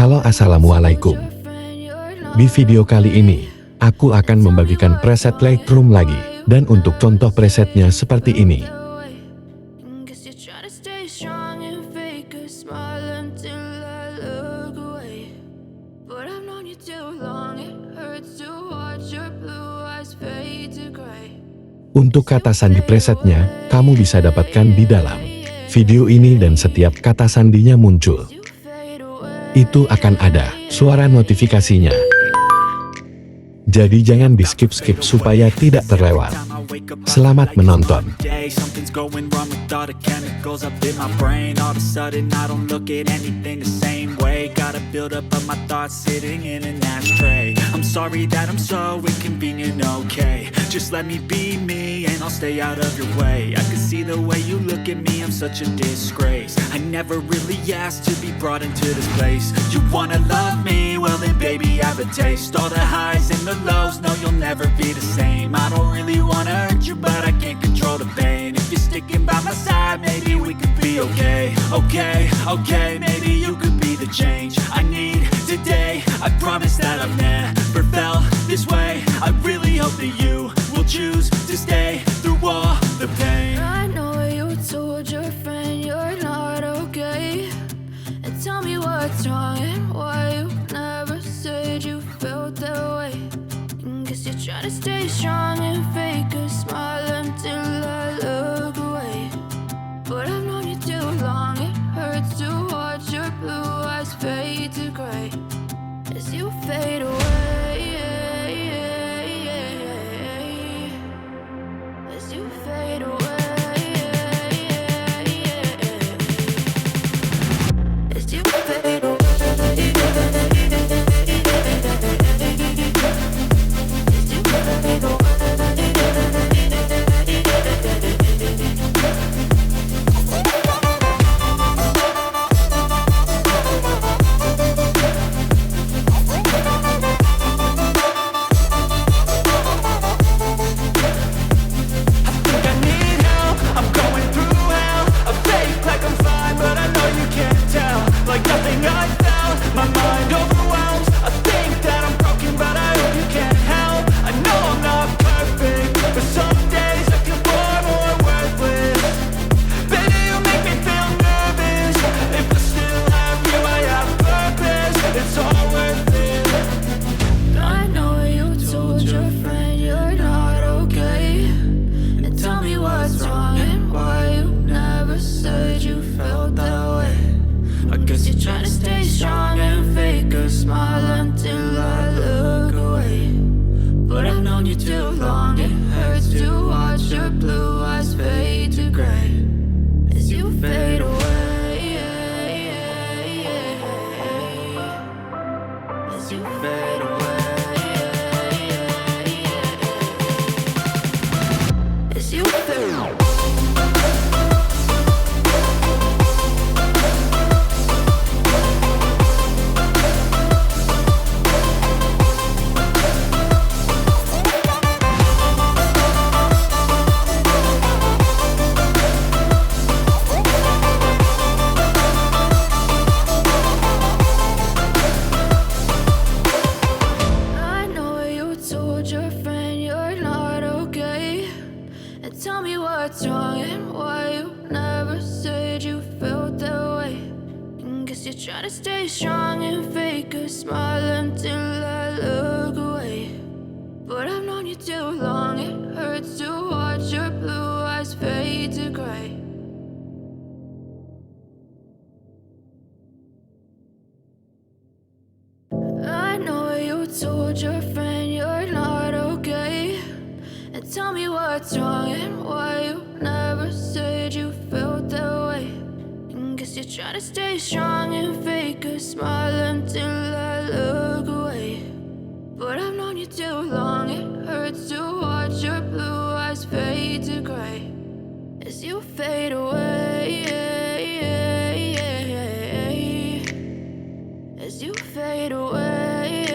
Halo, assalamualaikum. Di video kali ini, aku akan membagikan preset Lightroom lagi. Dan untuk contoh presetnya seperti ini. Untuk kata sandi presetnya, kamu bisa dapatkan di dalam video ini dan setiap kata sandinya muncul, itu akan ada suara notifikasinya. Jadi jangan di skip-skip supaya tidak terlewat. Selamat menonton. Something's going wrong with all the chemicals up in my brain. All of a sudden I don't look at anything the same way. Got a build up of my thoughts sitting in an ashtray. I'm sorry that I'm so inconvenient, okay. Just let me be me and I'll stay out of your way. I can see the way you look at me, I'm such a disgrace. I never really asked to be brought into this place. You wanna love me? Well then baby I have a taste. All the highs and the lows, no you'll never be the same. I don't really wanna hurt you but I can't control the pain. If you're sticking by my side, maybe we could be okay. Okay, maybe you could be the change I need today. I promise that I've never felt this way. I really hope that you will choose to stay through all the pain. I know you told your friend you're not okay, and tell me what's wrong and why you never said you felt that way. Guess you're trying to stay strong and fake a smile until I look away. But I've known you too long, it hurts to watch your blue eyes fade to gray as you fade away. As you fade away. As you fade away. Try to stay strong and fake a smile until I look away. But I've known you too long, it hurts to watch your blue eyes fade to gray. I know you told your friend you're not okay, and tell me what's wrong and why you never said you felt that way. Guess you're trying to stay strong and fake a smile until I look away. But I've known you too long, it hurts to watch your blue eyes fade to gray as you fade away. As you fade away.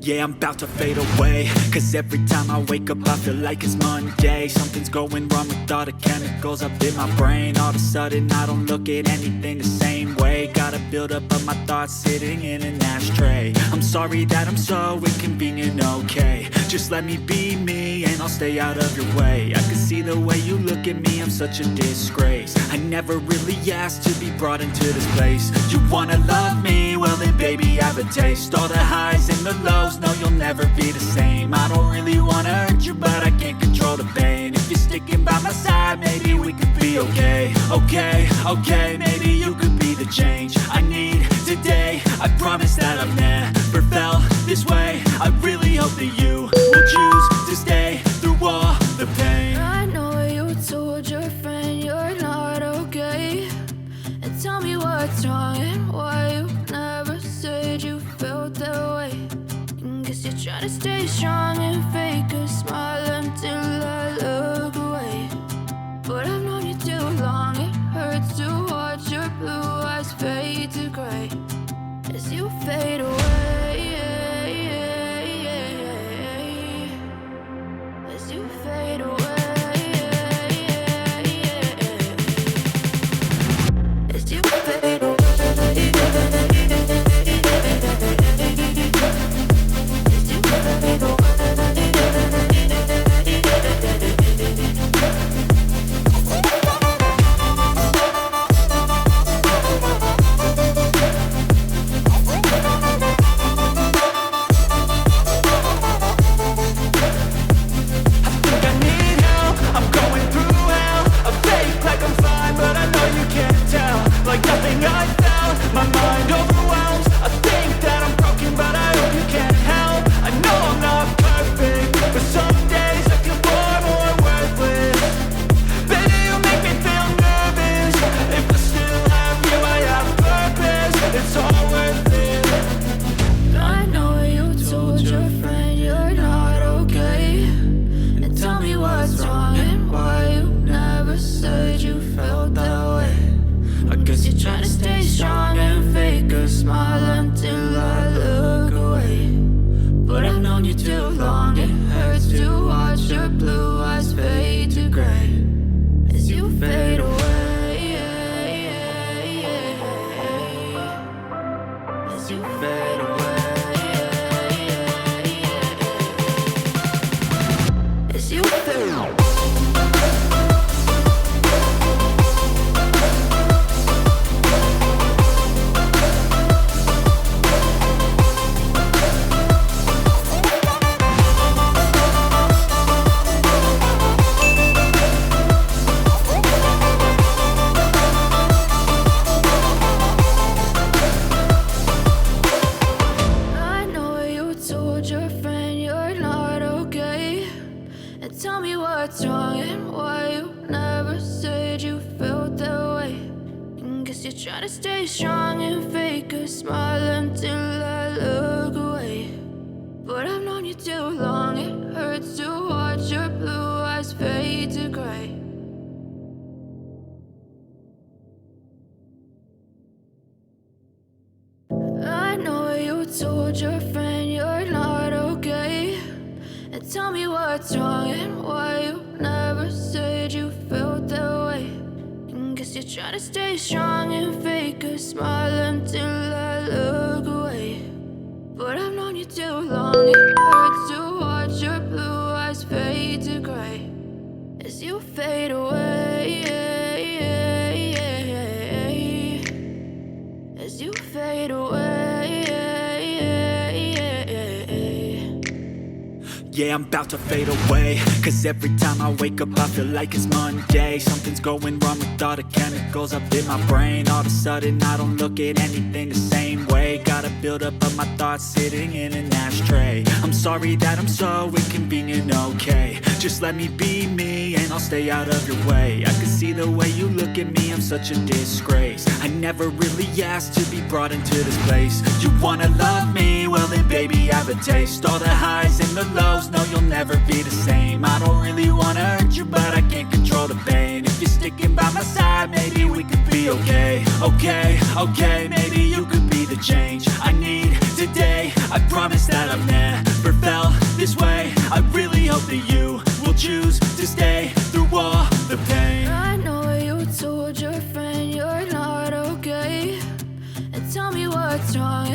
Yeah, I'm about to fade away. Cause every time I wake up I feel like it's Monday. Something's going wrong with all the chemicals up in my brain. All of a sudden I don't look at anything the same way. Gotta build up of my thoughts sitting in an ashtray. I'm sorry that I'm so inconvenient, okay. Just let me be me and I'll stay out of your way. I can see the way you look at me, I'm such a disgrace. I never really asked to be brought into this place. You wanna love me? Well then baby have a taste. All the highs and the lows, no you'll never be the same. I don't really wanna hurt you but I can't control the pain. If you're sticking by my side, maybe we could be okay. Okay, maybe you could be the change I need today. I promise that I've never felt this way. I really hope that you will choose to stay through all the pain. I know you told your friend you're not okay, and tell me what's wrong and why you never said you felt that way. Guess you're trying to stay strong and fake a smile until I look away. But I've known you too long, it hurts to watch your blue eyes fade to gray as you fade away. As you fade away. As you fade away. Try to stay strong and fake a smile until I look away. But I've known you too long, it hurts to watch your blue eyes fade to gray. I know you told your friend you're not okay, and tell me what's wrong and why you never said you felt that way. Guess you're trying to stay strong and fake a smile until I look away. But I've known you too long, it hurts to watch your blue eyes fade to gray as you fade away. As you fade away. Yeah, I'm about to fade away. Cause every time I wake up I feel like it's Monday. Something's going wrong with all the chemicals up in my brain. All of a sudden I don't look at anything the same way. Gotta build up of my thoughts sitting in an ashtray. I'm sorry that I'm so inconvenient, okay. Just let me be me and I'll stay out of your way. I can see the way you look at me, I'm such a disgrace. I never really asked to be brought into this place. You wanna love me? Well then baby have a taste. All the highs and the lows, no you'll never be the same. I don't really wanna hurt you but I can't control the pain. If you're sticking by my side, maybe we could be okay. Okay, maybe you could be the change I need today. I promise that I've never this way. I really hope that you will choose to stay through all the pain. I know you told your friend you're not okay, and tell me what's wrong